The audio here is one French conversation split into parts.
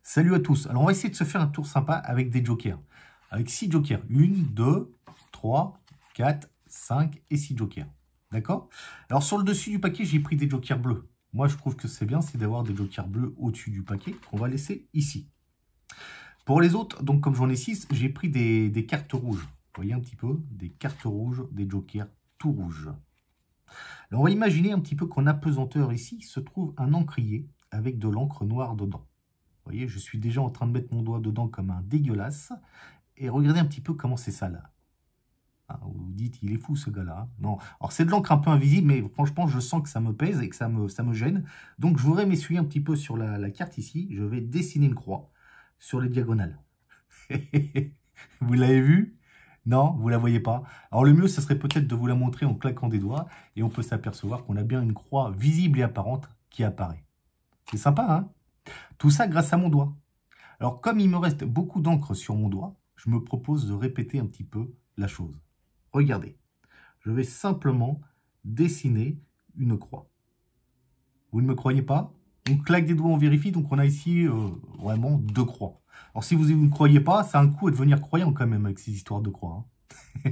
Salut à tous. Alors, on va essayer de se faire un tour sympa avec des jokers. Avec 6 jokers. 1, 2, 3, 4, 5 et 6 jokers. D'accord? Alors, sur le dessus du paquet, j'ai pris des jokers bleus. Moi, je trouve que c'est bien, c'est d'avoir des jokers bleus au-dessus du paquet qu'on va laisser ici. Pour les autres, donc comme j'en ai 6, j'ai pris des cartes rouges. Vous voyez un petit peu? Des cartes rouges, des jokers tout rouges. Alors, on va imaginer un petit peu qu'en apesanteur ici se trouve un encrier avec de l'encre noire dedans. Vous voyez, je suis déjà en train de mettre mon doigt dedans comme un dégueulasse. Et regardez un petit peu comment c'est ça là. Ah, vous vous dites, il est fou ce gars-là. Non, alors c'est de l'encre un peu invisible, mais franchement, je sens que ça me pèse et que ça me gêne. Donc, je voudrais m'essuyer un petit peu sur la carte ici. Je vais dessiner une croix sur les diagonales. Vous l'avez vu? Non, vous ne la voyez pas. Alors, le mieux, ce serait peut-être de vous la montrer en claquant des doigts. Et on peut s'apercevoir qu'on a bien une croix visible et apparente qui apparaît. C'est sympa, hein? Tout ça grâce à mon doigt. Alors, comme il me reste beaucoup d'encre sur mon doigt, je me propose de répéter un petit peu la chose. Regardez, je vais simplement dessiner une croix. Vous ne me croyez pas? On claque des doigts, on vérifie, donc on a ici vraiment 2 croix. Alors, si vous ne croyez pas, ça a un coup à devenir croyant quand même avec ces histoires de croix. Hein.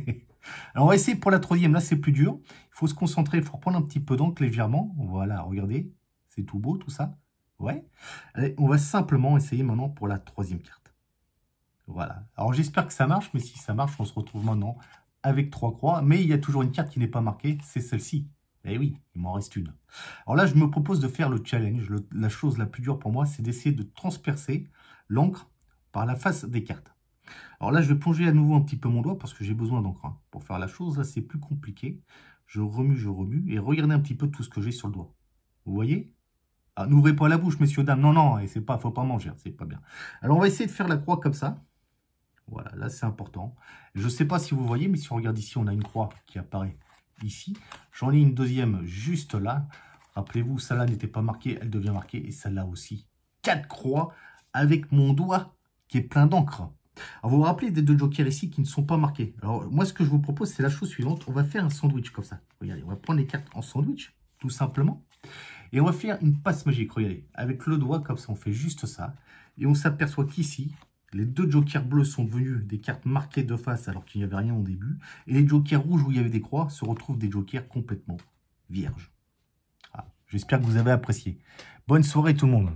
Alors, on va essayer pour la troisième. Là, c'est plus dur. Il faut se concentrer, il faut reprendre un petit peu d'encre légèrement. Voilà, regardez, c'est tout beau tout ça. Ouais. Allez, on va simplement essayer maintenant pour la troisième carte. Voilà. Alors, j'espère que ça marche, mais si ça marche, on se retrouve maintenant avec 3 croix. Mais il y a toujours une carte qui n'est pas marquée, c'est celle-ci. Eh oui, il m'en reste une. Alors là, je me propose de faire le challenge. La chose la plus dure pour moi, c'est d'essayer de transpercer l'encre par la face des cartes. Alors là, je vais plonger à nouveau un petit peu mon doigt parce que j'ai besoin d'encre. Hein. Pour faire la chose, là, c'est plus compliqué. Je remue, et regardez un petit peu tout ce que j'ai sur le doigt. Vous voyez? Ah, n'ouvrez pas la bouche, messieurs, dames. Non, non, c'est pas, faut pas manger, c'est pas bien. Alors, on va essayer de faire la croix comme ça. Voilà, là, c'est important. Je ne sais pas si vous voyez, mais si on regarde ici, on a une croix qui apparaît ici. J'en ai une deuxième juste là. Rappelez-vous, celle-là n'était pas marquée, elle devient marquée. Et celle-là aussi. 4 croix avec mon doigt qui est plein d'encre. Alors, vous vous rappelez des 2 jokers ici qui ne sont pas marqués. Alors, moi, ce que je vous propose, c'est la chose suivante. On va faire un sandwich comme ça. Regardez, on va prendre les cartes en sandwich, tout simplement. Et on va faire une passe magique, regardez. Avec le doigt, comme ça, on fait juste ça. Et on s'aperçoit qu'ici, les 2 jokers bleus sont devenus des cartes marquées de face alors qu'il n'y avait rien au début. Et les jokers rouges où il y avait des croix se retrouvent des jokers complètement vierges. Ah, j'espère que vous avez apprécié. Bonne soirée tout le monde.